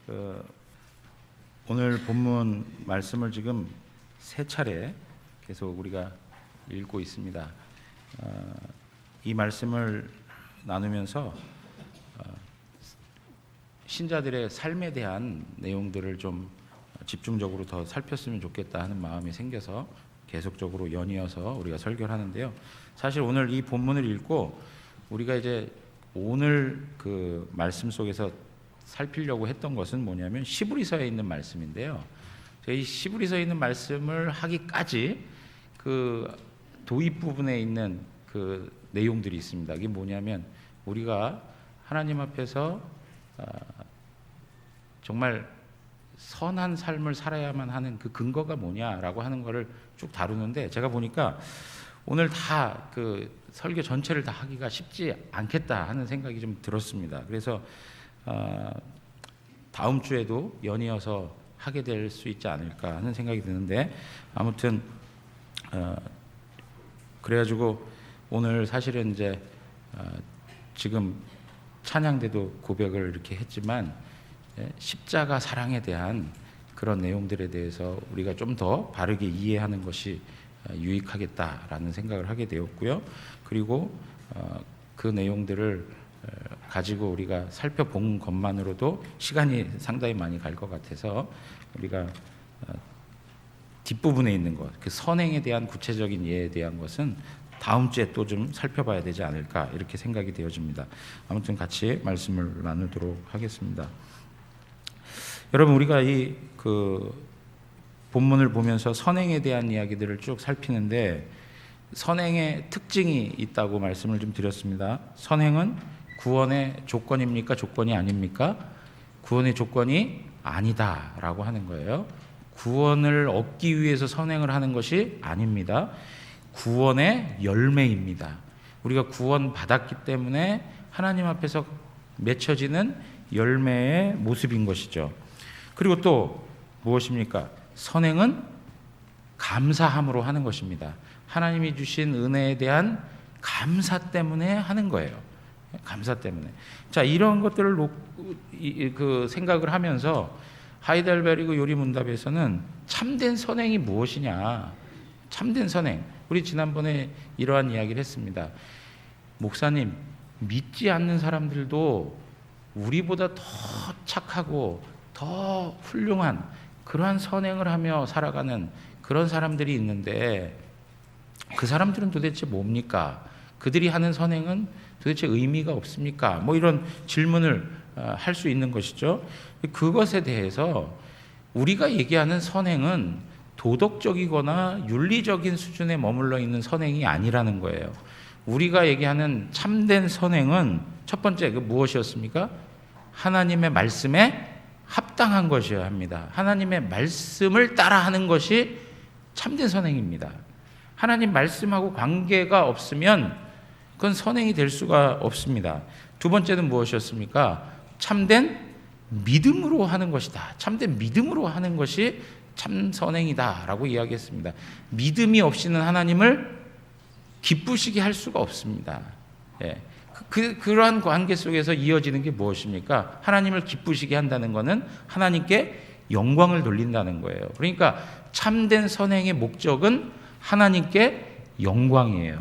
그 오늘 본문 말씀을 지금 세 차례 계속 우리가 읽고 있습니다. 이 말씀을 나누면서 신자들의 삶에 대한 내용들을 좀 집중적으로 더 살폈으면 좋겠다 하는 마음이 생겨서 계속적으로 연이어서 우리가 설교를 하는데요. 사실 오늘 이 본문을 읽고 우리가 이제 오늘 그 말씀 속에서 살피려고 했던 것은 뭐냐면 시브리서에 있는 말씀인데요. 이 시브리서에 있는 말씀을 하기까지 그 도입 부분에 있는 그 내용들이 있습니다. 이게 뭐냐면 우리가 하나님 앞에서 정말 선한 삶을 살아야만 하는 그 근거가 뭐냐라고 하는 거를 쭉 다루는데, 제가 보니까 오늘 다 그 설교 전체를 다 하기가 쉽지 않겠다 하는 생각이 좀 들었습니다. 그래서 다음 주에도 연이어서 하게 될 수 있지 않을까 하는 생각이 드는데, 아무튼 그래가지고 오늘 사실은 이제 지금 찬양대도 고백을 이렇게 했지만 십자가 사랑에 대한 그런 내용들에 대해서 우리가 좀 더 바르게 이해하는 것이 유익하겠다라는 생각을 하게 되었고요. 그리고 그 내용들을 가지고 우리가 살펴본 것만으로도 시간이 상당히 많이 갈 것 같아서 우리가 뒷부분에 있는 것, 그 선행에 대한 구체적인 예에 대한 것은 다음 주에 또 좀 살펴봐야 되지 않을까 이렇게 생각이 되어집니다. 아무튼 같이 말씀을 나누도록 하겠습니다. 여러분, 우리가 이 그 본문을 보면서 선행에 대한 이야기들을 쭉 살피는데 선행의 특징이 있다고 말씀을 좀 드렸습니다. 선행은 구원의 조건입니까? 조건이 아닙니까? 구원의 조건이 아니다라고 하는 거예요. 구원을 얻기 위해서 선행을 하는 것이 아닙니다. 구원의 열매입니다. 우리가 구원 받았기 때문에 하나님 앞에서 맺혀지는 열매의 모습인 것이죠. 그리고 또 무엇입니까? 선행은 감사함으로 하는 것입니다. 하나님이 주신 은혜에 대한 감사 때문에 하는 거예요. 감사 때문에. 자, 이런 것들을 그 생각을 하면서 하이델베르그 요리문답에서는 참된 선행이 무엇이냐? 참된 선행. 우리 지난번에 이러한 이야기를 했습니다. 목사님, 믿지 않는 사람들도 우리보다 더 착하고 더 훌륭한 그러한 선행을 하며 살아가는 그런 사람들이 있는데 그 사람들은 도대체 뭡니까? 그들이 하는 선행은 도대체 의미가 없습니까? 뭐 이런 질문을 할 수 있는 것이죠. 그것에 대해서 우리가 얘기하는 선행은 도덕적이거나 윤리적인 수준에 머물러 있는 선행이 아니라는 거예요. 우리가 얘기하는 참된 선행은 첫 번째 무엇이었습니까? 하나님의 말씀에 합당한 것이어야 합니다. 하나님의 말씀을 따라하는 것이 참된 선행입니다. 하나님 말씀하고 관계가 없으면 그건 선행이 될 수가 없습니다. 두 번째는 무엇이었습니까? 참된 믿음으로 하는 것이다. 참된 믿음으로 하는 것이 참 선행이다라고 이야기했습니다. 믿음이 없이는 하나님을 기쁘시게 할 수가 없습니다. 그러한 관계 속에서 이어지는 게 무엇입니까? 하나님을 기쁘시게 한다는 것은 하나님께 영광을 돌린다는 거예요. 그러니까 참된 선행의 목적은 하나님께 영광이에요.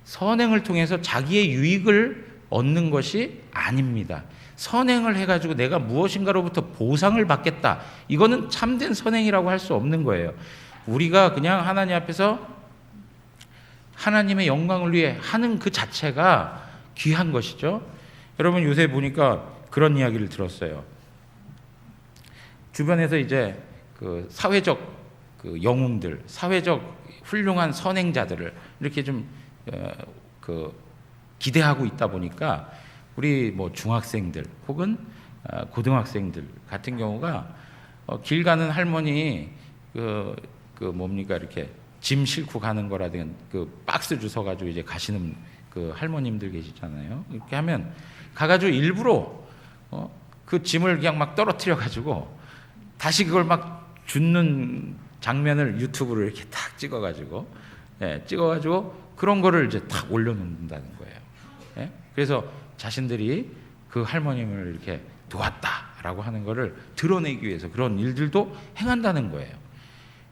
선행을 통해서 자기의 유익을 얻는 것이 아닙니다. 선행을 해가지고 내가 무엇인가로부터 보상을 받겠다. 이거는 참된 선행이라고 할 수 없는 거예요. 우리가 그냥 하나님 앞에서 하나님의 영광을 위해 하는 그 자체가 귀한 것이죠. 여러분, 요새 보니까 그런 이야기를 들었어요. 주변에서 이제 그 사회적 그 영웅들, 사회적 훌륭한 선행자들을 이렇게 좀 기대하고 있다 보니까 우리 뭐 중학생들 혹은 고등학생들 같은 경우가 길 가는 할머니 뭡니까 이렇게 짐 싣고 가는 거라든 그 박스 주워 가지고 이제 가시는 그 할머님들 계시잖아요. 이렇게 하면 가가지고 일부러 그 짐을 그냥 막 떨어뜨려 가지고 다시 그걸 막 줍는 장면을 유튜브로 이렇게 탁 찍어가지고 그런 거를 이제 탁 올려놓는다는 거예요. 그래서 자신들이 그 할머님을 이렇게 도왔다 라고 하는 것을 드러내기 위해서 그런 일들도 행한다는 거예요.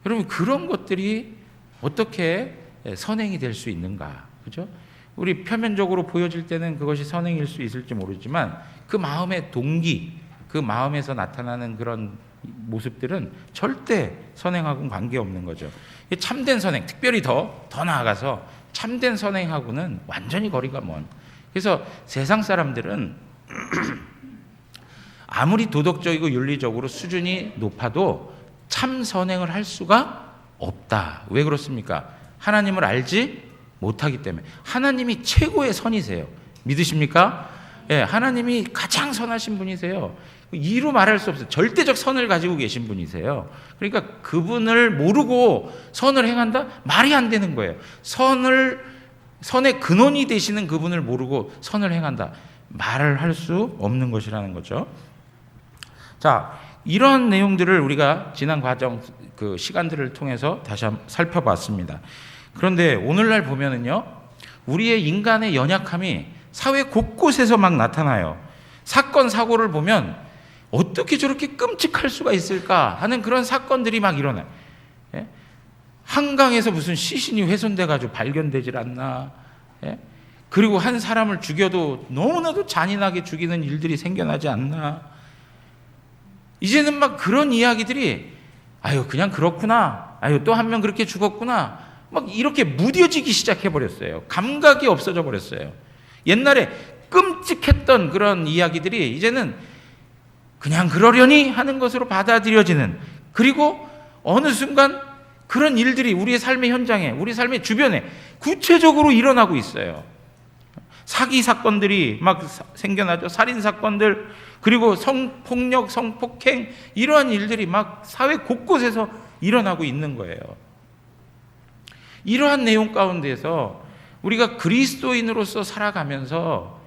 여러분, 그런 것들이 어떻게 선행이 될 수 있는가? 그죠? 우리 표면적으로 보여질 때는 그것이 선행일 수 있을지 모르지만 그 마음의 동기, 그 마음에서 나타나는 그런 모습들은 절대 선행하고는 관계없는 거죠. 참된 선행, 특별히 더 나아가서 참된 선행하고는 완전히 거리가 먼. 그래서 세상 사람들은 아무리 도덕적이고 윤리적으로 수준이 높아도 참 선행을 할 수가 없다. 왜 그렇습니까? 하나님을 알지 못하기 때문에. 하나님이 최고의 선이세요. 믿으십니까? 예, 하나님이 가장 선하신 분이세요. 이루 말할 수 없어요. 절대적 선을 가지고 계신 분이세요. 그러니까 그분을 모르고 선을 행한다? 말이 안 되는 거예요. 선의 근원이 되시는 그분을 모르고 선을 행한다. 말을 할 수 없는 것이라는 거죠. 자, 이런 내용들을 우리가 지난 과정, 그 시간들을 통해서 다시 한번 살펴봤습니다. 그런데 오늘날 보면은요, 우리의 인간의 연약함이 사회 곳곳에서 막 나타나요. 사건, 사고를 보면 어떻게 저렇게 끔찍할 수가 있을까 하는 그런 사건들이 막 일어나요. 예? 한강에서 무슨 시신이 훼손돼가지고 발견되질 않나. 예? 그리고 한 사람을 죽여도 너무나도 잔인하게 죽이는 일들이 생겨나지 않나. 이제는 막 그런 이야기들이 아유 그냥 그렇구나, 아유 또 한 명 그렇게 죽었구나, 막 이렇게 무뎌지기 시작해버렸어요. 감각이 없어져 버렸어요. 옛날에 끔찍했던 그런 이야기들이 이제는 그냥 그러려니 하는 것으로 받아들여지는, 그리고 어느 순간 그런 일들이 우리의 삶의 현장에, 우리 삶의 주변에 구체적으로 일어나고 있어요. 사기 사건들이 막 생겨나죠. 살인 사건들, 그리고 성폭력, 성폭행, 이러한 일들이 막 사회 곳곳에서 일어나고 있는 거예요. 이러한 내용 가운데서 우리가 그리스도인으로서 살아가면서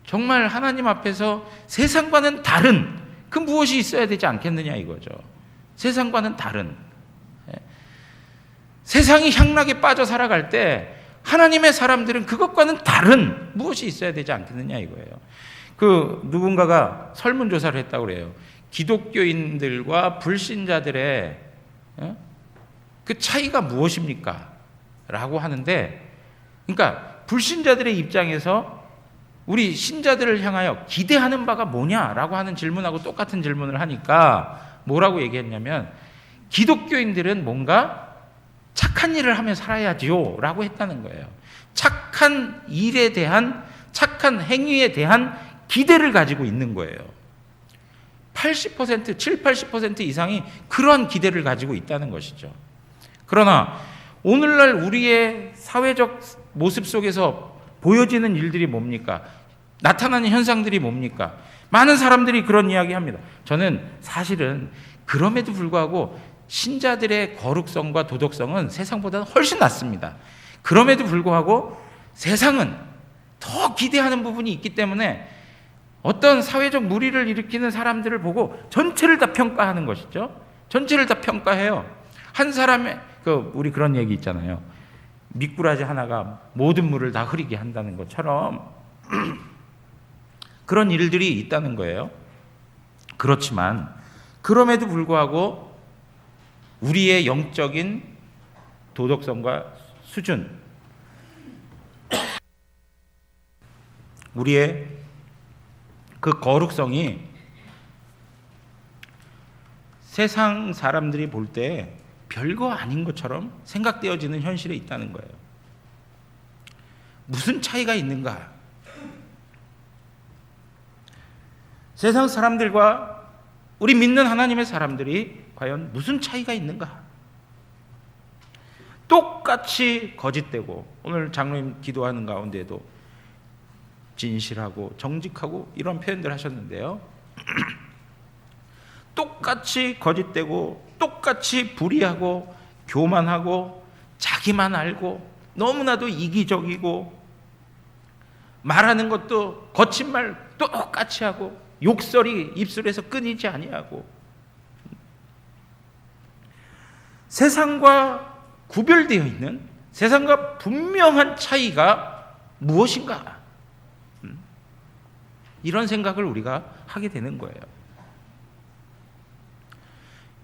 정말 하나님 앞에서 세상과는 다른 그 무엇이 있어야 되지 않겠느냐 이거죠. 세상과는 다른, 세상이 향락에 빠져 살아갈 때 하나님의 사람들은 그것과는 다른 무엇이 있어야 되지 않겠느냐 이거예요. 그 누군가가 설문조사를 했다고 그래요. 기독교인들과 불신자들의 그 차이가 무엇입니까? 라고 하는데, 그러니까 불신자들의 입장에서 우리 신자들을 향하여 기대하는 바가 뭐냐라고 하는 질문하고 똑같은 질문을 하니까 뭐라고 얘기했냐면, 기독교인들은 뭔가 착한 일을 하며 살아야지요 라고 했다는 거예요. 착한 일에 대한, 착한 행위에 대한 기대를 가지고 있는 거예요. 80%, 80% 이상이 그러한 기대를 가지고 있다는 것이죠. 그러나 오늘날 우리의 사회적 모습 속에서 보여지는 일들이 뭡니까? 나타나는 현상들이 뭡니까? 많은 사람들이 그런 이야기 합니다. 저는 사실은 그럼에도 불구하고 신자들의 거룩성과 도덕성은 세상보다는 훨씬 낫습니다. 그럼에도 불구하고 세상은 더 기대하는 부분이 있기 때문에 어떤 사회적 무리를 일으키는 사람들을 보고 전체를 다 평가하는 것이죠. 전체를 다 평가해요. 한 사람의, 우리 그런 얘기 있잖아요. 미꾸라지 하나가 모든 물을 다 흐리게 한다는 것처럼 그런 일들이 있다는 거예요. 그렇지만 그럼에도 불구하고 우리의 영적인 도덕성과 수준, 우리의 그 거룩성이 세상 사람들이 볼 때 별거 아닌 것처럼 생각되어지는 현실에 있다는 거예요. 무슨 차이가 있는가? 세상 사람들과 우리 믿는 하나님의 사람들이 과연 무슨 차이가 있는가? 똑같이 거짓되고, 오늘 장로님 기도하는 가운데에도 진실하고 정직하고 이런 표현들 하셨는데요. 똑같이 거짓되고, 똑같이 불의하고, 교만하고, 자기만 알고, 너무나도 이기적이고, 말하는 것도 거친 말 똑같이 하고, 욕설이 입술에서 끊이지 아니하고, 세상과 구별되어 있는, 세상과 분명한 차이가 무엇인가? 이런 생각을 우리가 하게 되는 거예요.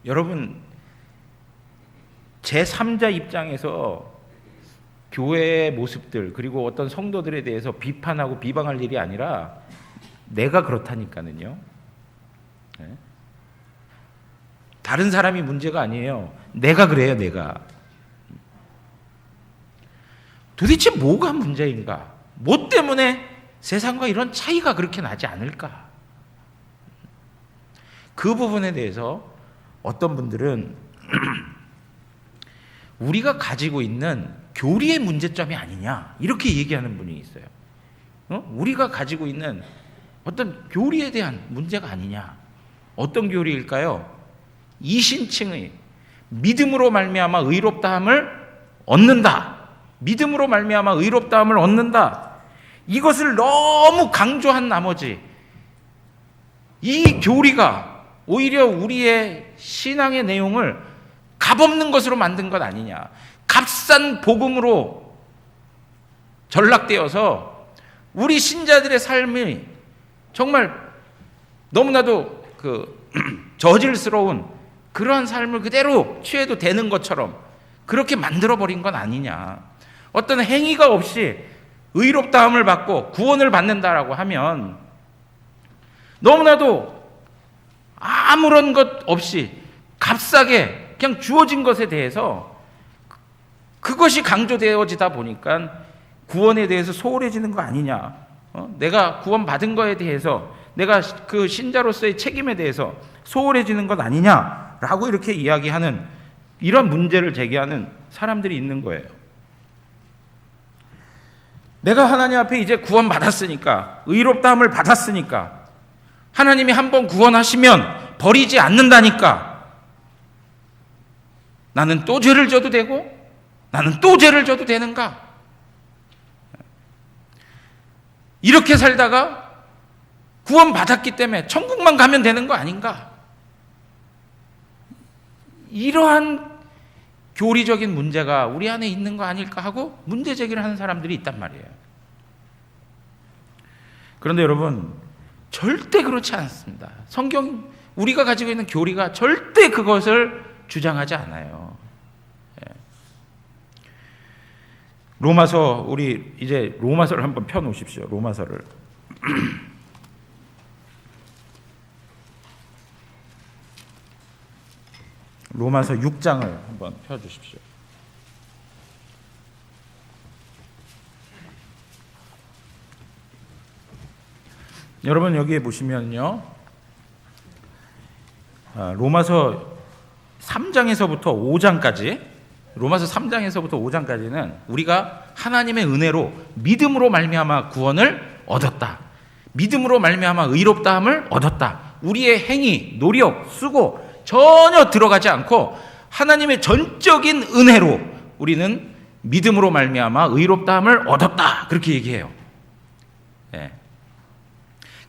여러분, 제3자 입장에서 교회의 모습들 그리고 어떤 성도들에 대해서 비판하고 비방할 일이 아니라 내가 그렇다니까는요. 다른 사람이 문제가 아니에요. 내가 그래요, 내가. 도대체 뭐가 문제인가? 뭐 때문에 세상과 이런 차이가 그렇게 나지 않을까? 그 부분에 대해서 어떤 분들은 우리가 가지고 있는 교리의 문제점이 아니냐 이렇게 얘기하는 분이 있어요. 우리가 가지고 있는 어떤 교리에 대한 문제가 아니냐. 어떤 교리일까요? 이신층의 믿음으로 말미암아 의롭다함을 얻는다. 믿음으로 말미암아 의롭다함을 얻는다. 이것을 너무 강조한 나머지 이 교리가 오히려 우리의 신앙의 내용을 값없는 것으로 만든 것 아니냐. 값싼 복음으로 전락되어서 우리 신자들의 삶이 정말 너무나도 저질스러운 그러한 삶을 그대로 취해도 되는 것처럼 그렇게 만들어버린 건 아니냐. 어떤 행위가 없이 의롭다함을 받고 구원을 받는다라고 하면 너무나도 아무런 것 없이 값싸게 그냥 주어진 것에 대해서 그것이 강조되어지다 보니까 구원에 대해서 소홀해지는 거 아니냐. 내가 구원받은 거에 대해서 내가 그 신자로서의 책임에 대해서 소홀해지는 것 아니냐라고 이렇게 이야기하는 이런 문제를 제기하는 사람들이 있는 거예요. 내가 하나님 앞에 이제 구원받았으니까, 의롭다함을 받았으니까, 하나님이 한번 구원하시면 버리지 않는다니까 나는 또 죄를 져도 되고 나는 또 죄를 져도 되는가? 이렇게 살다가 구원받았기 때문에 천국만 가면 되는 거 아닌가? 이러한 교리적인 문제가 우리 안에 있는 거 아닐까 하고 문제 제기를 하는 사람들이 있단 말이에요. 그런데 여러분, 절대 그렇지 않습니다. 성경, 우리가 가지고 있는 교리가 절대 그것을 주장하지 않아요. 로마서, 우리 이제 로마서를 한번 펴놓으십시오. 로마서를. 로마서 6장을 한번 펴주십시오. 여러분 여기에 보시면요, 로마서 3장에서부터 5장까지, 로마서 3장에서부터 5장까지는 우리가 하나님의 은혜로 믿음으로 말미암아 구원을 얻었다. 믿음으로 말미암아 의롭다함을 얻었다. 우리의 행위, 노력, 수고 전혀 들어가지 않고 하나님의 전적인 은혜로 우리는 믿음으로 말미암아 의롭다함을 얻었다. 그렇게 얘기해요. 네.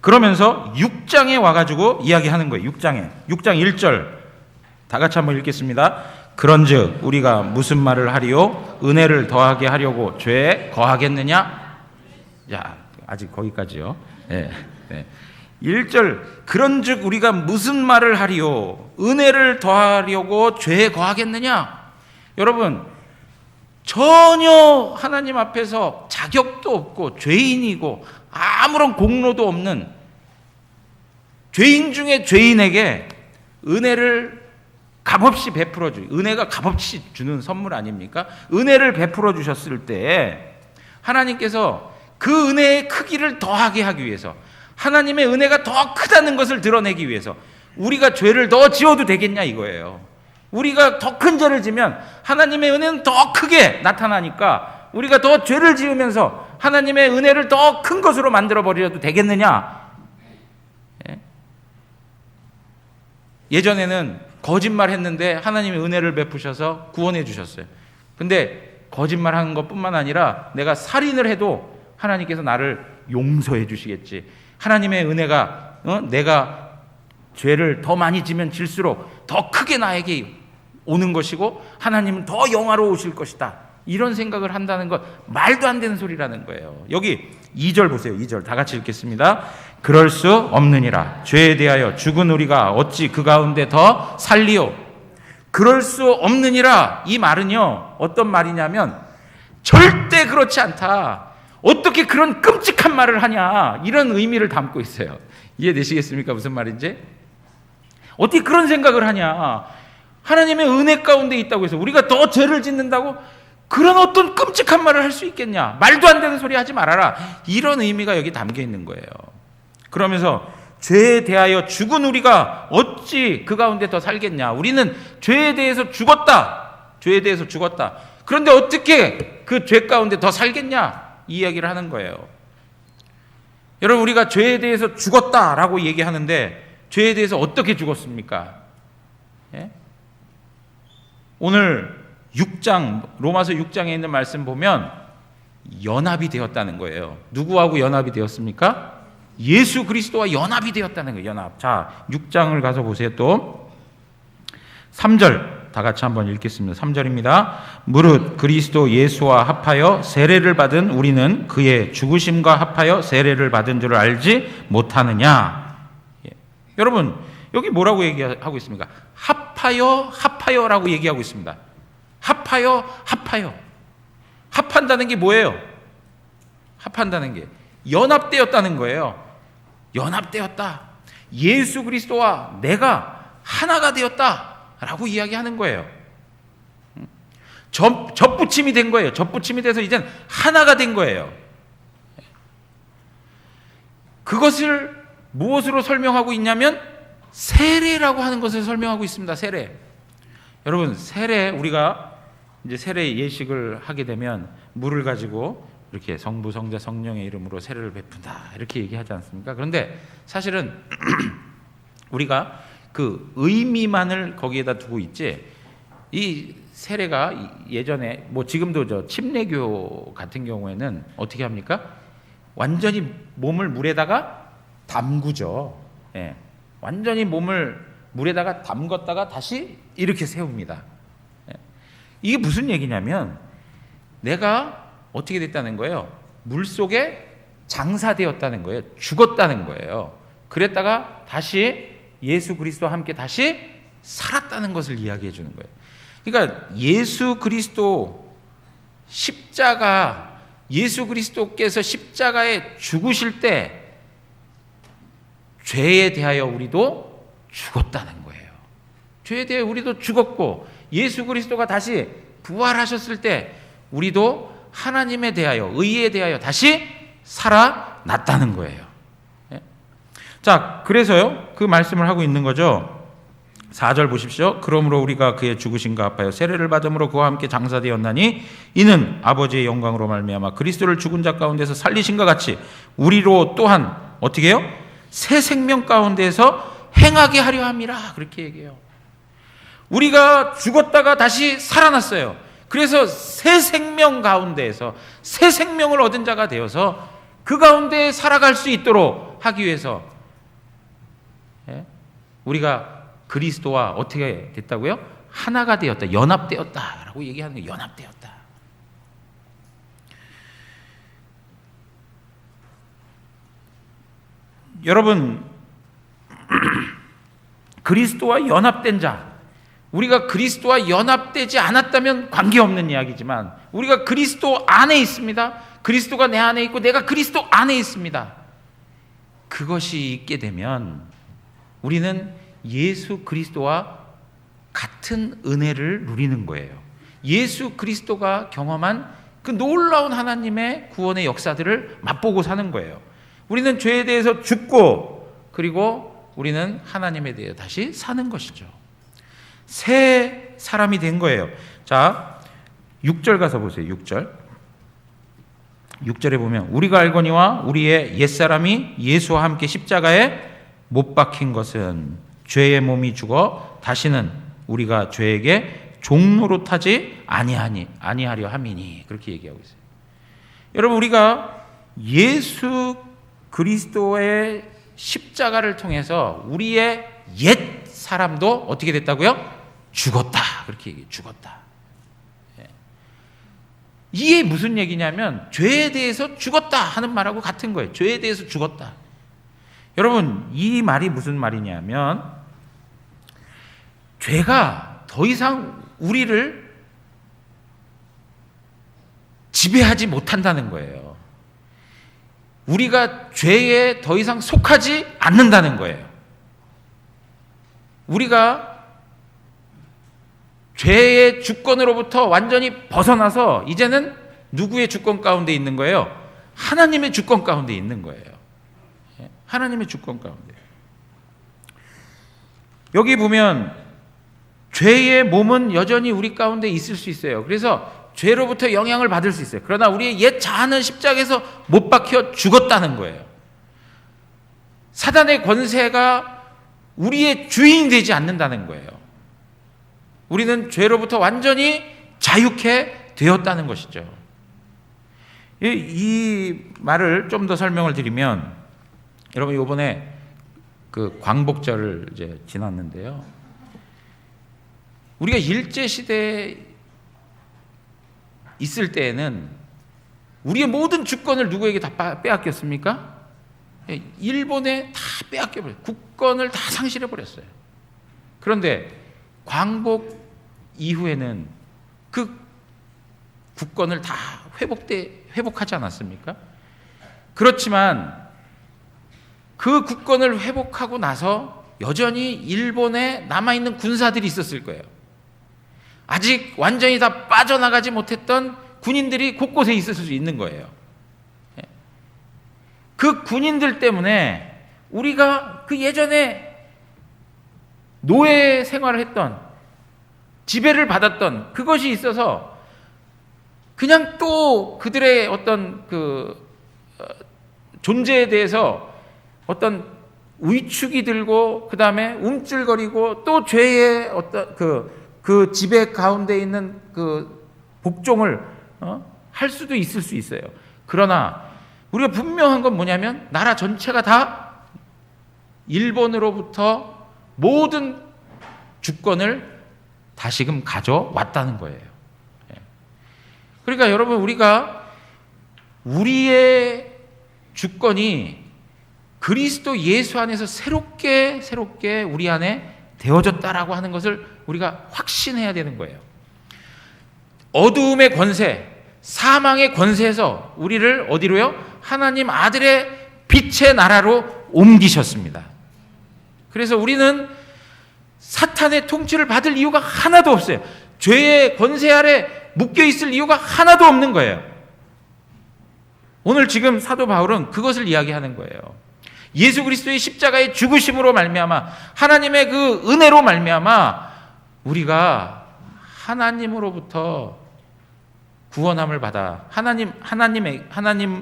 그러면서 6장에 와가지고 이야기하는 거예요. 6장 1절 다 같이 한번 읽겠습니다. 그런즉 우리가 무슨 말을 하리요? 은혜를 더하게 하려고 죄에 거하겠느냐? 자, 아직 거기까지요. 네. 네. 1절 그런즉 우리가 무슨 말을 하리요? 은혜를 더하려고 죄에 거하겠느냐? 여러분, 전혀 하나님 앞에서 자격도 없고 죄인이고 아무런 공로도 없는 죄인 중에 죄인에게 은혜를 값없이 베풀어 주, 은혜가 값없이 주는 선물 아닙니까? 은혜를 베풀어 주셨을 때 하나님께서 그 은혜의 크기를 더하게 하기 위해서, 하나님의 은혜가 더 크다는 것을 드러내기 위해서 우리가 죄를 더 지어도 되겠냐 이거예요. 우리가 더 큰 죄를 지면 하나님의 은혜는 더 크게 나타나니까 우리가 더 죄를 지으면서 하나님의 은혜를 더 큰 것으로 만들어 버려도 되겠느냐? 예전에는 거짓말 했는데 하나님의 은혜를 베푸셔서 구원해 주셨어요. 근데 거짓말 하는 것뿐만 아니라 내가 살인을 해도 하나님께서 나를 용서해 주시겠지. 하나님의 은혜가 내가 죄를 더 많이 지면 질수록 더 크게 나에게 오는 것이고 하나님은 더 영화로우실 것이다. 이런 생각을 한다는 것 말도 안 되는 소리라는 거예요. 여기 2절 보세요. 2절 다 같이 읽겠습니다. 그럴 수 없느니라. 죄에 대하여 죽은 우리가 어찌 그 가운데 더 살리요? 그럴 수 없느니라. 이 말은요, 어떤 말이냐면 절대 그렇지 않다. 어떻게 그런 끔찍한 말을 하냐, 이런 의미를 담고 있어요. 이해되시겠습니까? 무슨 말인지? 어떻게 그런 생각을 하냐. 하나님의 은혜 가운데 있다고 해서 우리가 더 죄를 짓는다고 그런 어떤 끔찍한 말을 할 수 있겠냐. 말도 안 되는 소리 하지 말아라. 이런 의미가 여기 담겨 있는 거예요. 그러면서 죄에 대하여 죽은 우리가 어찌 그 가운데 더 살겠냐. 우리는 죄에 대해서 죽었다. 죄에 대해서 죽었다. 그런데 어떻게 그 죄 가운데 더 살겠냐, 이 이야기를 하는 거예요. 여러분, 우리가 죄에 대해서 죽었다라고 얘기하는데 죄에 대해서 어떻게 죽었습니까? 예? 오늘 6장, 로마서 6장에 있는 말씀 보면 연합이 되었다는 거예요. 누구하고 연합이 되었습니까? 예수 그리스도와 연합이 되었다는 거예요. 연합. 자, 6장을 가서 보세요. 또 3절 다 같이 한번 읽겠습니다. 3절입니다. 무릇 그리스도 예수와 합하여 세례를 받은 우리는 그의 죽으심과 합하여 세례를 받은 줄을 알지 못하느냐. 예. 여러분, 여기 뭐라고 얘기하고 있습니까? 합하여라고 얘기하고 있습니다. 합하여. 합한다는 게 뭐예요? 합한다는 게 연합되었다는 거예요. 연합되었다. 예수 그리스도와 내가 하나가 되었다라고 이야기하는 거예요. 접붙임이 된 거예요. 접붙임이 돼서 이젠 하나가 된 거예요. 그것을 무엇으로 설명하고 있냐면 세례라고 하는 것을 설명하고 있습니다. 세례. 여러분, 세례, 우리가 이제 세례 예식을 하게 되면 물을 가지고 이렇게 성부, 성자, 성령의 이름으로 세례를 베푼다, 이렇게 얘기하지 않습니까? 그런데 사실은 우리가 그 의미만을 거기에다 두고 있지, 이 세례가 예전에 뭐 지금도 저 침례교 같은 경우에는 어떻게 합니까? 완전히 몸을 물에다가 담그죠. 예. 완전히 몸을 물에다가 담궜다가 다시 이렇게 세웁니다. 예. 이게 무슨 얘기냐면 내가 어떻게 됐다는 거예요? 물속에 장사되었다는 거예요. 죽었다는 거예요. 그랬다가 다시 예수 그리스도와 함께 다시 살았다는 것을 이야기해 주는 거예요. 그러니까 예수 그리스도 십자가, 예수 그리스도께서 십자가에 죽으실 때 죄에 대하여 우리도 죽었다는 거예요. 죄에 대해 우리도 죽었고, 예수 그리스도가 다시 부활하셨을 때 우리도 하나님에 대하여, 의에 대하여 다시 살아났다는 거예요. 자, 그래서요, 그 말씀을 하고 있는 거죠. 4절 보십시오. 그러므로 우리가 그의 죽으심과 합하여 세례를 받음으로 그와 함께 장사되었나니 이는 아버지의 영광으로 말미암아 그리스도를 죽은 자 가운데서 살리신과 같이 우리로 또한 어떻게 해요? 새 생명 가운데서 행하게 하려 함이라, 그렇게 얘기해요. 우리가 죽었다가 다시 살아났어요. 그래서 새 생명 가운데에서 새 생명을 얻은 자가 되어서 그 가운데 살아갈 수 있도록 하기 위해서 우리가 그리스도와 어떻게 됐다고요? 하나가 되었다, 연합되었다라고 얘기하는 거예요. 연합되었다. 여러분, 그리스도와 연합된 자, 우리가 그리스도와 연합되지 않았다면 관계없는 이야기지만 우리가 그리스도 안에 있습니다. 그리스도가 내 안에 있고 내가 그리스도 안에 있습니다. 그것이 있게 되면 우리는 예수 그리스도와 같은 은혜를 누리는 거예요. 예수 그리스도가 경험한 그 놀라운 하나님의 구원의 역사들을 맛보고 사는 거예요. 우리는 죄에 대해서 죽고, 그리고 우리는 하나님에 대해 다시 사는 것이죠. 새 사람이 된 거예요. 자, 6절 가서 보세요. 6절에 보면 우리가 알거니와 우리의 옛사람이 예수와 함께 십자가에 못 박힌 것은 죄의 몸이 죽어 다시는 우리가 죄에게 종노릇하지 아니하려 함이니, 그렇게 얘기하고 있어요. 여러분, 우리가 예수 그리스도의 십자가를 통해서 우리의 옛 사람도 어떻게 됐다고요? 죽었다, 그렇게 얘기해요. 죽었다. 이게 무슨 얘기냐면 죄에 대해서 죽었다 하는 말하고 같은 거예요. 죄에 대해서 죽었다. 여러분, 이 말이 무슨 말이냐면 죄가 더 이상 우리를 지배하지 못한다는 거예요. 우리가 죄에 더 이상 속하지 않는다는 거예요. 우리가 죄의 주권으로부터 완전히 벗어나서 이제는 누구의 주권 가운데 있는 거예요? 하나님의 주권 가운데 있는 거예요. 하나님의 주권 가운데. 여기 보면 죄의 몸은 여전히 우리 가운데 있을 수 있어요. 그래서 죄로부터 영향을 받을 수 있어요. 그러나 우리의 옛 자아는 십자가에서 못 박혀 죽었다는 거예요. 사단의 권세가 우리의 주인이 되지 않는다는 거예요. 우리는 죄로부터 완전히 자유케 되었다는 것이죠. 이 말을 좀 더 설명을 드리면, 여러분 이번에 그 광복절을 이제 지났는데요. 우리가 일제 시대에 있을 때에는 우리의 모든 주권을 누구에게 다 빼앗겼습니까? 일본에 다 빼앗겨버렸어요. 국권을 다 상실해버렸어요. 그런데 광복 이후에는 그 국권을 다 회복하지 않았습니까? 그렇지만 그 국권을 회복하고 나서 여전히 일본에 남아있는 군사들이 있었을 거예요. 아직 완전히 다 빠져나가지 못했던 군인들이 곳곳에 있을 수 있는 거예요. 그 군인들 때문에 우리가 그 예전에 노예 생활을 했던, 지배를 받았던 그것이 있어서 그냥 또 그들의 어떤 그 존재에 대해서 어떤 위축이 들고, 그 다음에 움찔거리고, 또 죄의 어떤 그 지배 가운데 있는 그 복종을 할 수도 있을 수 있어요. 그러나 우리가 분명한 건 뭐냐면, 나라 전체가 다 일본으로부터 모든 주권을 다시금 가져왔다는 거예요. 그러니까 여러분, 우리의 주권이 그리스도 예수 안에서 새롭게 우리 안에 되어졌다라고 하는 것을 우리가 확신해야 되는 거예요. 어두움의 권세, 사망의 권세에서 우리를 어디로요? 하나님 아들의 빛의 나라로 옮기셨습니다. 그래서 우리는 사탄의 통치를 받을 이유가 하나도 없어요. 죄의 권세 아래 묶여 있을 이유가 하나도 없는 거예요. 오늘 지금 사도 바울은 그것을 이야기하는 거예요. 예수 그리스도의 십자가의 죽으심으로 말미암아, 하나님의 그 은혜로 말미암아 우리가 하나님으로부터 구원함을 받아 하나님께서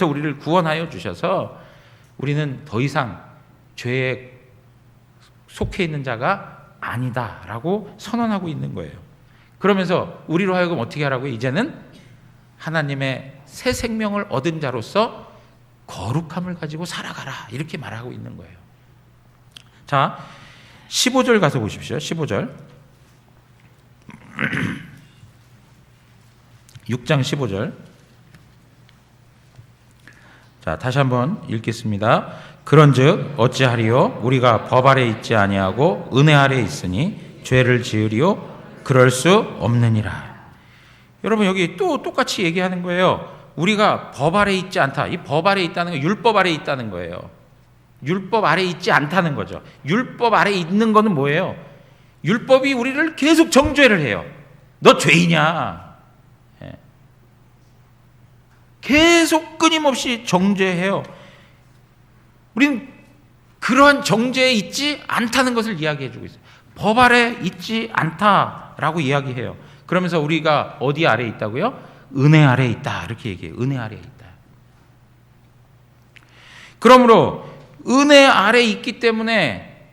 우리를 구원하여 주셔서 우리는 더 이상 죄에 속해 있는 자가 아니다라고 선언하고 있는 거예요. 그러면서 우리로 하여금 어떻게 하라고요? 이제는 하나님의 새 생명을 얻은 자로서 거룩함을 가지고 살아가라, 이렇게 말하고 있는 거예요. 자, 15절 가서 보십시오. 15절. 6장 15절. 자, 다시 한번 읽겠습니다. 그런즉 어찌하리요? 우리가 법 아래 있지 아니하고 은혜 아래 있으니 죄를 지으리요? 그럴 수 없느니라. 여러분, 여기 또 똑같이 얘기하는 거예요. 우리가 법 아래 있지 않다. 이 법 아래 있다는 건 율법 아래 있다는 거예요. 율법 아래 있지 않다는 거죠. 율법 아래 있는 거는 뭐예요? 율법이 우리를 계속 정죄를 해요. 너 죄이냐? 계속 끊임없이 정죄해요. 우리는 그러한 정죄에 있지 않다는 것을 이야기해 주고 있어요. 법 아래 있지 않다라고 이야기해요. 그러면서 우리가 어디 아래 있다고요? 은혜 아래 있다, 이렇게 얘기해요. 은혜 아래 있다. 그러므로 은혜 아래 있기 때문에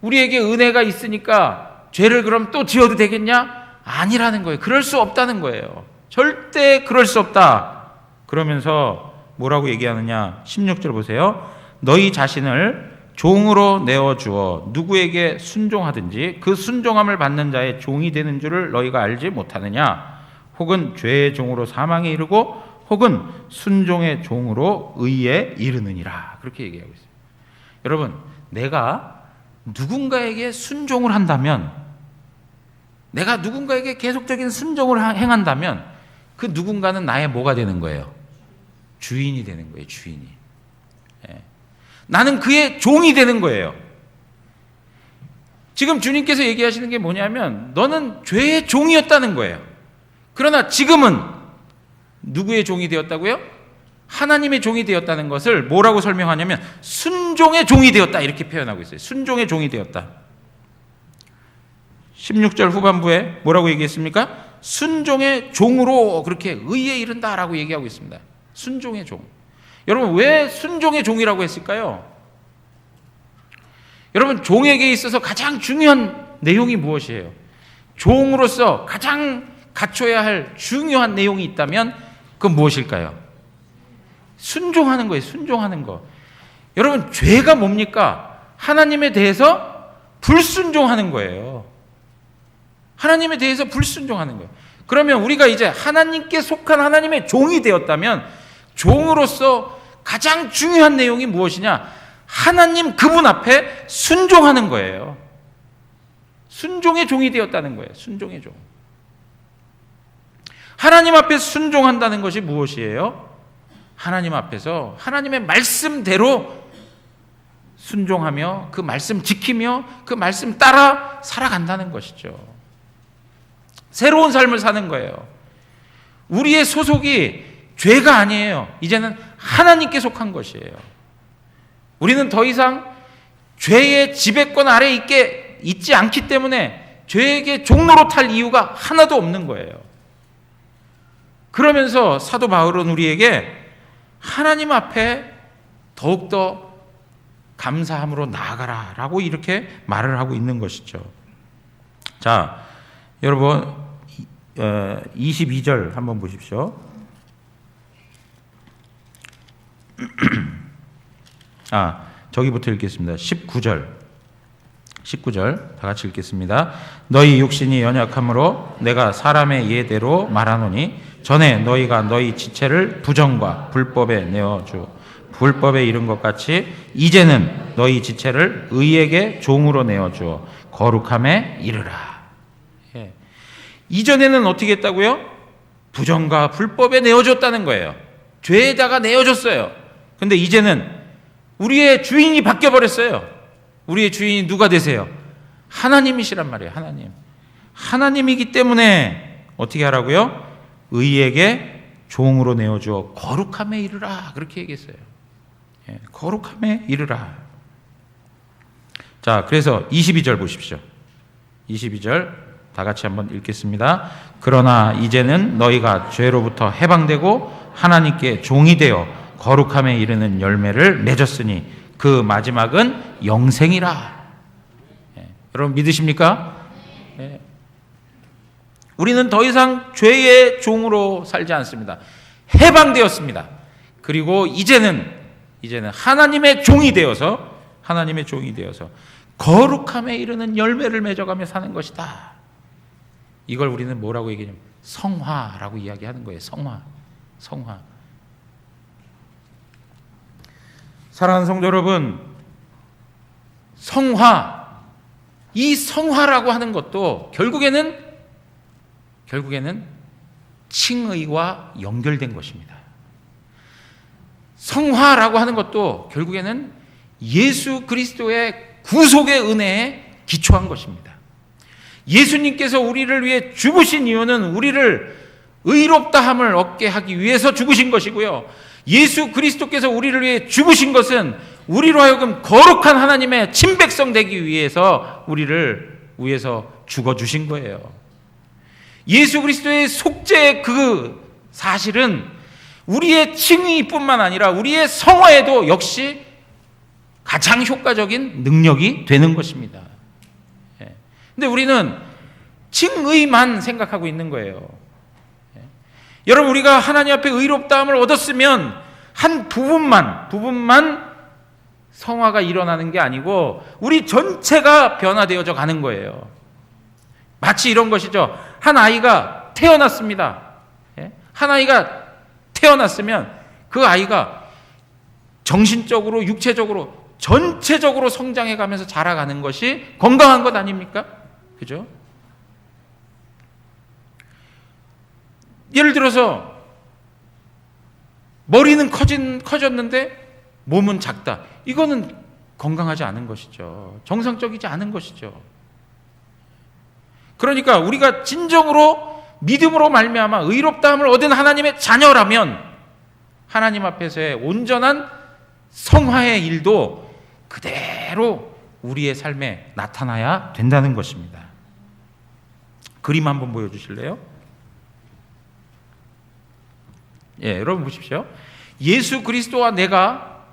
우리에게 은혜가 있으니까 죄를 그럼 또 지어도 되겠냐? 아니라는 거예요. 그럴 수 없다는 거예요. 절대 그럴 수 없다. 그러면서 뭐라고 얘기하느냐? 16절 보세요. 너희 자신을 종으로 내어주어 누구에게 순종하든지 그 순종함을 받는 자의 종이 되는 줄을 너희가 알지 못하느냐? 혹은 죄의 종으로 사망에 이르고 혹은 순종의 종으로 의에 이르느니라. 그렇게 얘기하고 있어요. 여러분, 내가 누군가에게 순종을 한다면 내가 누군가에게 계속적인 순종을 행한다면 그 누군가는 나의 뭐가 되는 거예요? 주인이 되는 거예요. 주인이. 예. 나는 그의 종이 되는 거예요. 지금 주님께서 얘기하시는 게 뭐냐면 너는 죄의 종이었다는 거예요. 그러나 지금은 누구의 종이 되었다고요? 하나님의 종이 되었다는 것을 뭐라고 설명하냐면 순종의 종이 되었다 이렇게 표현하고 있어요. 순종의 종이 되었다. 16절 후반부에 뭐라고 얘기했습니까? 순종의 종으로 그렇게 의에 이른다라고 얘기하고 있습니다. 순종의 종. 여러분 왜 순종의 종이라고 했을까요? 여러분 종에게 있어서 가장 중요한 내용이 무엇이에요? 종으로서 가장 갖춰야 할 중요한 내용이 있다면 그건 무엇일까요? 순종하는 거예요. 순종하는 거. 여러분 죄가 뭡니까? 하나님에 대해서 불순종하는 거예요. 하나님에 대해서 불순종하는 거예요. 그러면 우리가 이제 하나님께 속한 하나님의 종이 되었다면 종으로서 가장 중요한 내용이 무엇이냐? 하나님 그분 앞에 순종하는 거예요. 순종의 종이 되었다는 거예요. 순종의 종. 하나님 앞에 순종한다는 것이 무엇이에요? 하나님 앞에서 하나님의 말씀대로 순종하며 그 말씀 지키며 그 말씀 따라 살아간다는 것이죠. 새로운 삶을 사는 거예요. 우리의 소속이 죄가 아니에요. 이제는 하나님께 속한 것이에요. 우리는 더 이상 죄의 지배권 아래 있지 않기 때문에 죄에게 종로로 탈 이유가 하나도 없는 거예요. 그러면서 사도 바울은 우리에게 하나님 앞에 더욱더 감사함으로 나아가라라고 이렇게 말을 하고 있는 것이죠. 자, 여러분 22절 한번 보십시오. 저기부터 읽겠습니다. 19절 다 같이 읽겠습니다. 너희 육신이 연약함으로 내가 사람의 예대로 말하노니 전에 너희가 너희 지체를 부정과 불법에 내어주 불법에 이른 것 같이 이제는 너희 지체를 의에게 종으로 내어주어 거룩함에 이르라. 예. 이전에는 어떻게 했다고요? 부정과 불법에 내어줬다는 거예요. 죄에다가 내어줬어요. 근데 이제는 우리의 주인이 바뀌어버렸어요. 우리의 주인이 누가 되세요? 하나님이시란 말이에요. 하나님. 하나님이기 때문에 어떻게 하라고요? 의에게 종으로 내어주어 거룩함에 이르라. 그렇게 얘기했어요. 예, 거룩함에 이르라. 자, 그래서 22절 보십시오. 22절 다 같이 한번 읽겠습니다. 그러나 이제는 너희가 죄로부터 해방되고 하나님께 종이 되어 거룩함에 이르는 열매를 맺었으니 그 마지막은 영생이라. 예, 여러분 믿으십니까? 예. 우리는 더 이상 죄의 종으로 살지 않습니다. 해방되었습니다. 그리고 이제는 하나님의 종이 되어서 거룩함에 이르는 열매를 맺어가며 사는 것이다. 이걸 우리는 뭐라고 얘기하냐면 성화라고 이야기하는 거예요. 성화. 사랑하는 성도 여러분, 이 성화라고 하는 것도 결국에는 칭의와 연결된 것입니다. 성화라고 하는 것도 결국에는 예수 그리스도의 구속의 은혜에 기초한 것입니다. 예수님께서 우리를 위해 죽으신 이유는 우리를 의롭다함을 얻게 하기 위해서 죽으신 것이고요. 예수 그리스도께서 우리를 위해 죽으신 것은 우리로 하여금 거룩한 하나님의 친백성 되기 위해서 우리를 위해서 죽어주신 거예요. 예수 그리스도의 속죄의 그 사실은 우리의 칭의뿐만 아니라 우리의 성화에도 역시 가장 효과적인 능력이 되는 것입니다. 근데 우리는 칭의만 생각하고 있는 거예요. 여러분, 우리가 하나님 앞에 의롭다함을 얻었으면 한 부분만 성화가 일어나는 게 아니고 우리 전체가 변화되어져 가는 거예요. 마치 이런 것이죠. 한 아이가 태어났습니다. 한 아이가 태어났으면 그 아이가 정신적으로, 육체적으로, 전체적으로 성장해 가면서 자라가는 것이 건강한 것 아닙니까? 그죠? 예를 들어서 머리는 커졌는데 몸은 작다. 이거는 건강하지 않은 것이죠. 정상적이지 않은 것이죠. 그러니까 우리가 진정으로 믿음으로 말미암아 의롭다함을 얻은 하나님의 자녀라면 하나님 앞에서의 온전한 성화의 일도 그대로 우리의 삶에 나타나야 된다는 것입니다. 그림 한번 보여주실래요? 예, 여러분 보십시오. 예수 그리스도와 내가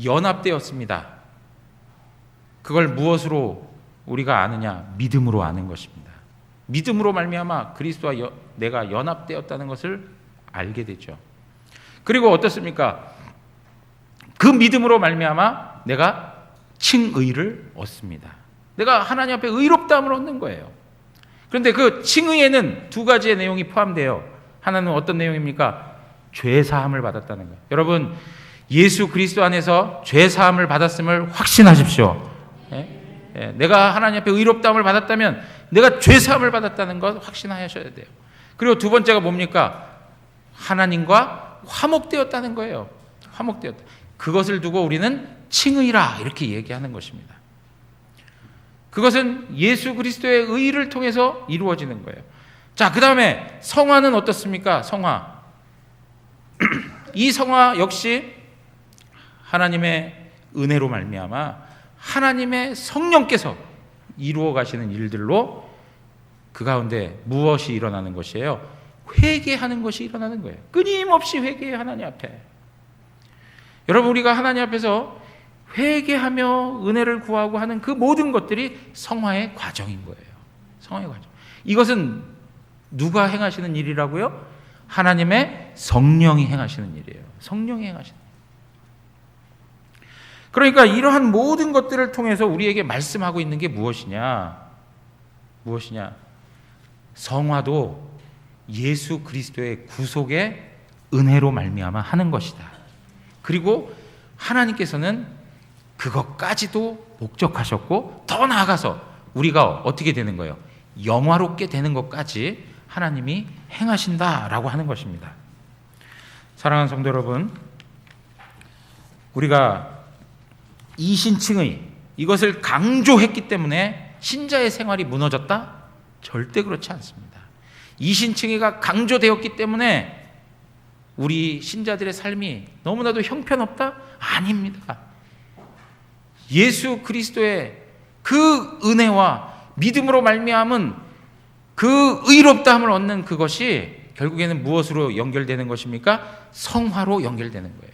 연합되었습니다. 그걸 무엇으로 우리가 아느냐? 믿음으로 아는 것입니다. 믿음으로 말미암아 그리스도와 내가 연합되었다는 것을 알게 되죠. 그리고 어떻습니까? 그 믿음으로 말미암아 내가 칭의를 얻습니다. 내가 하나님 앞에 의롭다함을 얻는 거예요. 그런데 그 칭의에는 두 가지의 내용이 포함돼요. 하나는 어떤 내용입니까? 죄 사함을 받았다는 거예요. 여러분, 예수 그리스도 안에서 죄 사함을 받았음을 확신하십시오. 내가 하나님 앞에 의롭다함을 받았다면 내가 죄 사함을 받았다는 것 확신하셔야 돼요. 그리고 두 번째가 뭡니까? 하나님과 화목되었다는 거예요. 화목되었다. 그것을 두고 우리는 칭의라 이렇게 얘기하는 것입니다. 그것은 예수 그리스도의 의를 통해서 이루어지는 거예요. 자, 그 다음에 성화는 어떻습니까? 성화. 이 성화 역시 하나님의 은혜로 말미암아 하나님의 성령께서 이루어 가시는 일들로 그 가운데 무엇이 일어나는 것이에요? 회개하는 것이 일어나는 거예요. 끊임없이 회개해요, 하나님 앞에. 여러분, 우리가 하나님 앞에서 회개하며 은혜를 구하고 하는 그 모든 것들이 성화의 과정인 거예요. 성화의 과정. 이것은 누가 행하시는 일이라고요? 하나님의 성령이 행하시는 일이에요. 성령이 행하시는 일. 그러니까 이러한 모든 것들을 통해서 우리에게 말씀하고 있는 게 무엇이냐? 무엇이냐? 성화도 예수 그리스도의 구속의 은혜로 말미암아 하는 것이다. 그리고 하나님께서는 그것까지도 목적하셨고 더 나아가서 우리가 어떻게 되는 거예요? 영화롭게 되는 것까지 하나님이 행하신다라고 하는 것입니다. 사랑하는 성도 여러분, 우리가 이신칭의 이것을 강조했기 때문에 신자의 생활이 무너졌다? 절대 그렇지 않습니다. 이신칭의가 강조되었기 때문에 우리 신자들의 삶이 너무나도 형편없다? 아닙니다. 예수 그리스도의 그 은혜와 믿음으로 말미암은 그 의롭다함을 얻는 그것이 결국에는 무엇으로 연결되는 것입니까? 성화로 연결되는 거예요.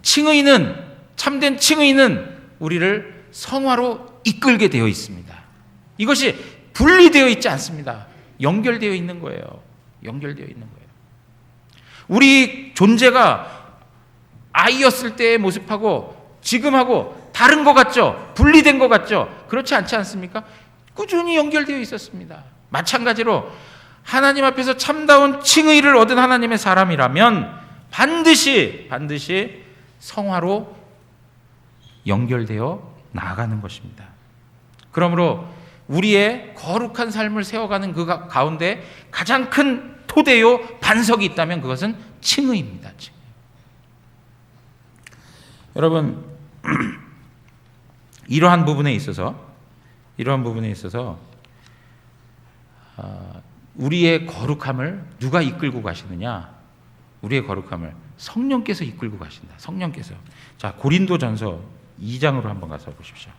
칭의는, 참된 칭의는 우리를 성화로 이끌게 되어 있습니다. 이것이 분리되어 있지 않습니다. 연결되어 있는 거예요. 연결되어 있는 거예요. 우리 존재가 아이였을 때의 모습하고 지금하고 다른 것 같죠? 분리된 것 같죠? 그렇지 않지 않습니까? 꾸준히 연결되어 있었습니다. 마찬가지로 하나님 앞에서 참다운 칭의를 얻은 하나님의 사람이라면 반드시 성화로 연결되어 나아가는 것입니다. 그러므로 우리의 거룩한 삶을 세워가는 그 가운데 가장 큰 토대요 반석이 있다면 그것은 칭의입니다. 칭의. 여러분, 이러한 부분에 있어서 우리의 거룩함을 누가 이끌고 가시느냐? 우리의 거룩함을 성령께서 이끌고 가신다. 성령께서. 자, 고린도전서 2장으로 한번 가서 보십시오.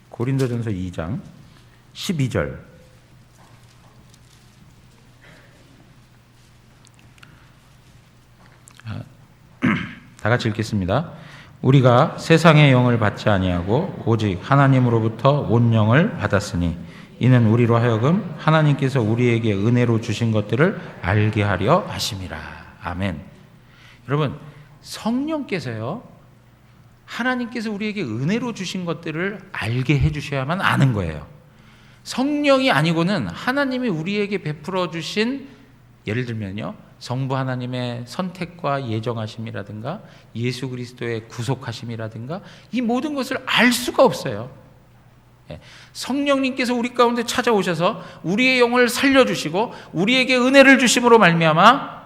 고린도전서 2장 12절. 다 같이 읽겠습니다. 우리가 세상의 영을 받지 아니하고 오직 하나님으로부터 온 영을 받았으니 이는 우리로 하여금 하나님께서 우리에게 은혜로 주신 것들을 알게 하려 하심이라. 아멘. 여러분, 성령께서요, 하나님께서 우리에게 은혜로 주신 것들을 알게 해주셔야만 아는 거예요. 성령이 아니고는 하나님이 우리에게 베풀어 주신 예를 들면요, 성부 하나님의 선택과 예정하심이라든가 예수 그리스도의 구속하심이라든가 이 모든 것을 알 수가 없어요. 성령님께서 우리 가운데 찾아오셔서 우리의 영을 살려주시고 우리에게 은혜를 주심으로 말미암아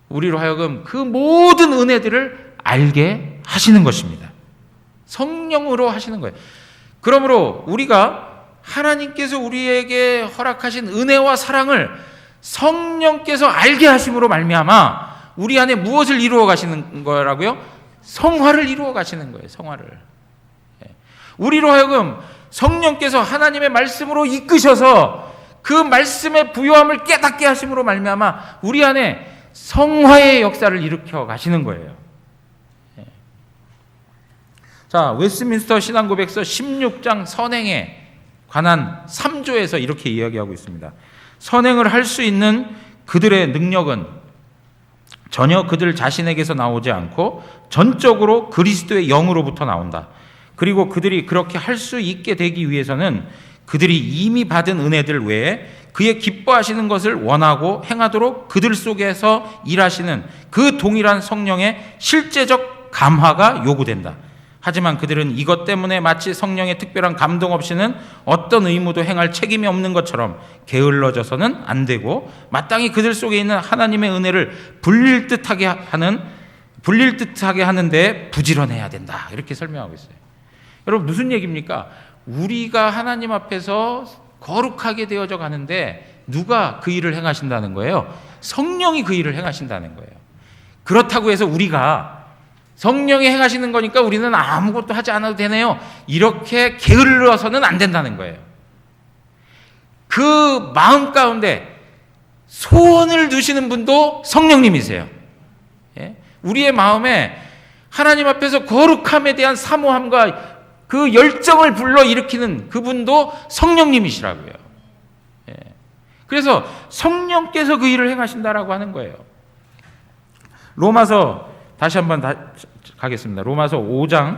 우리로 하여금 그 모든 은혜들을 알게 하시는 것입니다. 성령으로 하시는 거예요. 그러므로 우리가 하나님께서 우리에게 허락하신 은혜와 사랑을 성령께서 알게 하심으로 말미암아 우리 안에 무엇을 이루어 가시는 거라고요? 성화를 이루어 가시는 거예요. 성화를. 우리로 하여금 성령께서 하나님의 말씀으로 이끄셔서 그 말씀의 부요함을 깨닫게 하심으로 말미암아 우리 안에 성화의 역사를 일으켜 가시는 거예요. 자, 웨스트민스터 신앙고백서 16장 선행에 관한 3조에서 이렇게 이야기하고 있습니다. 선행을 할 수 있는 그들의 능력은 전혀 그들 자신에게서 나오지 않고 전적으로 그리스도의 영으로부터 나온다. 그리고 그들이 그렇게 할 수 있게 되기 위해서는 그들이 이미 받은 은혜들 외에 그의 기뻐하시는 것을 원하고 행하도록 그들 속에서 일하시는 그 동일한 성령의 실제적 감화가 요구된다. 하지만 그들은 이것 때문에 마치 성령의 특별한 감동 없이는 어떤 의무도 행할 책임이 없는 것처럼 게을러져서는 안 되고 마땅히 그들 속에 있는 하나님의 은혜를 불릴 듯하게 하는데 부지런해야 된다. 이렇게 설명하고 있어요. 여러분, 무슨 얘기입니까? 우리가 하나님 앞에서 거룩하게 되어져 가는데 누가 그 일을 행하신다는 거예요? 성령이 그 일을 행하신다는 거예요. 그렇다고 해서 우리가 성령이 행하시는 거니까 우리는 아무것도 하지 않아도 되네요, 이렇게 게을러서는 안 된다는 거예요. 그 마음 가운데 소원을 두시는 분도 성령님이세요. 우리의 마음에 하나님 앞에서 거룩함에 대한 사모함과 그 열정을 불러일으키는 그분도 성령님이시라고요. 그래서 성령께서 그 일을 행하신다라고 하는 거예요. 로마서 다시 한번 가겠습니다. 로마서 5장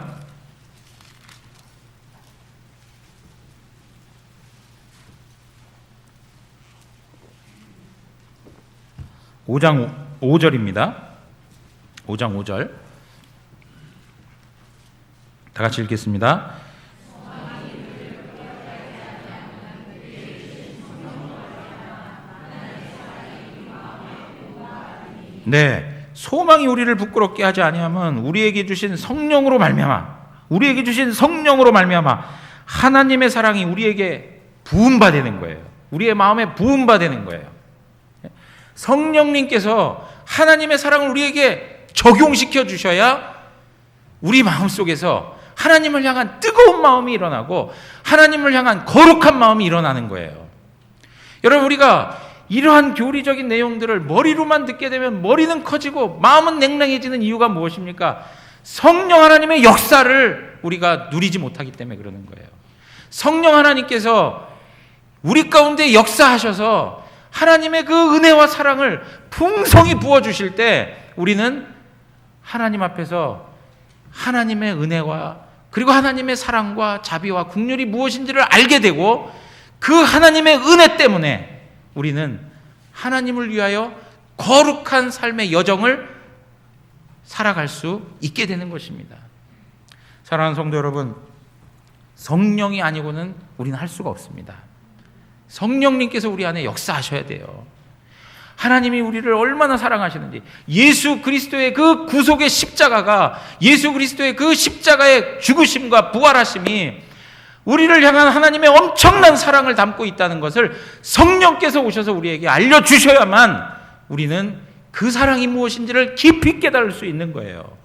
5절입니다. 5장 5절. 다 같이 읽겠습니다. 네. 소망이 우리를 부끄럽게 하지 아니하면 우리에게 주신 성령으로 말미암아 하나님의 사랑이 우리에게 부음받는 거예요. 우리의 마음에 부음받는 거예요. 성령님께서 하나님의 사랑을 우리에게 적용시켜 주셔야 우리 마음속에서 하나님을 향한 뜨거운 마음이 일어나고 하나님을 향한 거룩한 마음이 일어나는 거예요. 여러분, 우리가 이러한 교리적인 내용들을 머리로만 듣게 되면 머리는 커지고 마음은 냉랭해지는 이유가 무엇입니까? 성령 하나님의 역사를 우리가 누리지 못하기 때문에 그러는 거예요. 성령 하나님께서 우리 가운데 역사하셔서 하나님의 그 은혜와 사랑을 풍성히 부어주실 때 우리는 하나님 앞에서 하나님의 은혜와 그리고 하나님의 사랑과 자비와 긍휼이 무엇인지를 알게 되고 그 하나님의 은혜 때문에 우리는 하나님을 위하여 거룩한 삶의 여정을 살아갈 수 있게 되는 것입니다. 사랑하는 성도 여러분, 성령이 아니고는 우리는 할 수가 없습니다. 성령님께서 우리 안에 역사하셔야 돼요. 하나님이 우리를 얼마나 사랑하시는지, 예수 그리스도의 그 구속의 십자가가, 예수 그리스도의 그 십자가의 죽으심과 부활하심이 우리를 향한 하나님의 엄청난 사랑을 담고 있다는 것을 성령께서 오셔서 우리에게 알려주셔야만 우리는 그 사랑이 무엇인지를 깊이 깨달을 수 있는 거예요.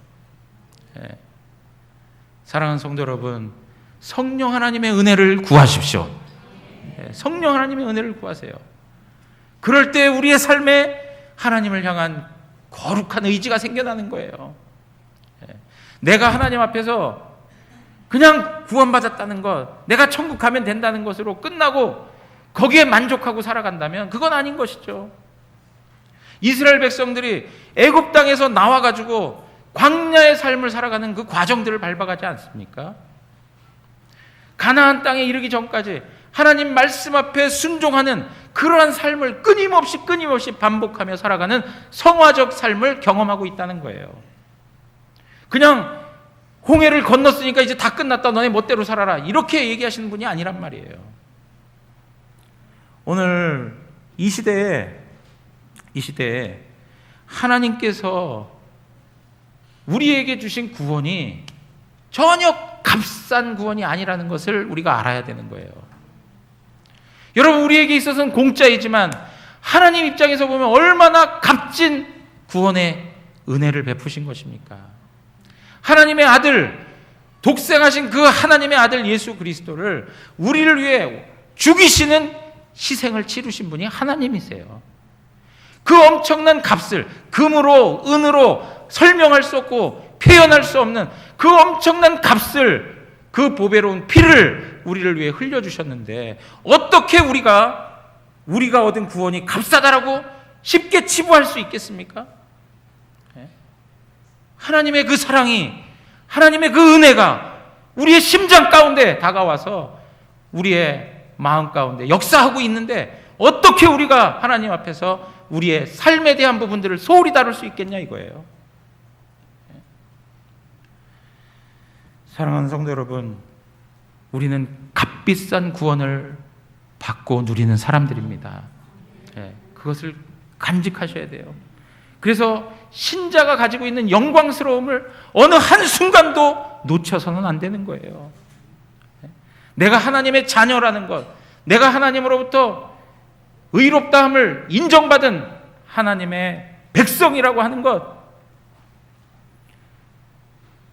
사랑하는 성도 여러분, 성령 하나님의 은혜를 구하십시오. 성령 하나님의 은혜를 구하세요. 그럴 때 우리의 삶에 하나님을 향한 거룩한 의지가 생겨나는 거예요. 내가 하나님 앞에서 그냥 구원받았다는 것, 내가 천국 가면 된다는 것으로 끝나고 거기에 만족하고 살아간다면 그건 아닌 것이죠. 이스라엘 백성들이 애굽 땅에서 나와가지고 광야의 삶을 살아가는 그 과정들을 밟아가지 않습니까? 가나안 땅에 이르기 전까지 하나님 말씀 앞에 순종하는 그러한 삶을 끊임없이 반복하며 살아가는 성화적 삶을 경험하고 있다는 거예요. 그냥 홍해를 건넜으니까 이제 다 끝났다, 너네 멋대로 살아라, 이렇게 얘기하시는 분이 아니란 말이에요. 오늘 이 시대에 하나님께서 우리에게 주신 구원이 전혀 값싼 구원이 아니라는 것을 우리가 알아야 되는 거예요. 여러분, 우리에게 있어서는 공짜이지만 하나님 입장에서 보면 얼마나 값진 구원의 은혜를 베푸신 것입니까? 하나님의 아들, 독생하신 그 하나님의 아들 예수 그리스도를 우리를 위해 죽이시는 희생을 치르신 분이 하나님이세요. 그 엄청난 값을 금으로 은으로 설명할 수 없고 표현할 수 없는 그 엄청난 값을, 그 보배로운 피를 우리를 위해 흘려주셨는데 어떻게 우리가 얻은 구원이 값싸다라고 쉽게 치부할 수 있겠습니까? 하나님의 그 사랑이, 하나님의 그 은혜가 우리의 심장 가운데 다가와서 우리의 마음 가운데 역사하고 있는데 어떻게 우리가 하나님 앞에서 우리의 삶에 대한 부분들을 소홀히 다룰 수 있겠냐 이거예요. 사랑하는 성도 여러분, 우리는 값비싼 구원을 받고 누리는 사람들입니다. 그것을 간직하셔야 돼요. 그래서 신자가 가지고 있는 영광스러움을 어느 한순간도 놓쳐서는 안 되는 거예요. 내가 하나님의 자녀라는 것, 내가 하나님으로부터 의롭다함을 인정받은 하나님의 백성이라고 하는 것,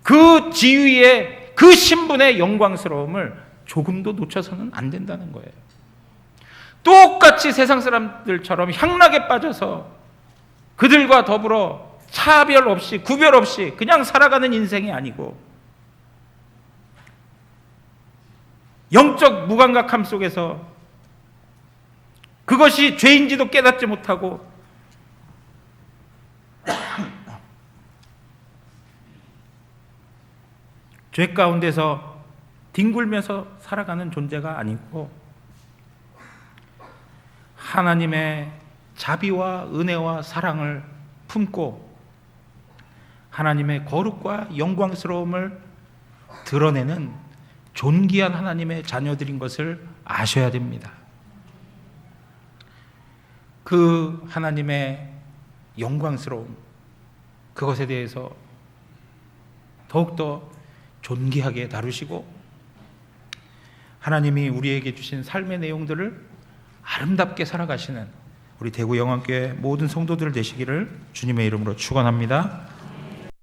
그 지위의, 그 신분의 영광스러움을 조금도 놓쳐서는 안 된다는 거예요. 똑같이 세상 사람들처럼 향락에 빠져서 그들과 더불어 차별 없이, 구별 없이 그냥 살아가는 인생이 아니고 영적 무감각함 속에서 그것이 죄인지도 깨닫지 못하고 죄 가운데서 뒹굴면서 살아가는 존재가 아니고 하나님의 자비와 은혜와 사랑을 품고 하나님의 거룩과 영광스러움을 드러내는 존귀한 하나님의 자녀들인 것을 아셔야 됩니다. 그 하나님의 영광스러움, 그것에 대해서 더욱더 존귀하게 다루시고 하나님이 우리에게 주신 삶의 내용들을 아름답게 살아가시는 우리 대구 영안교회 모든 성도들 되시기를 주님의 이름으로 축원합니다.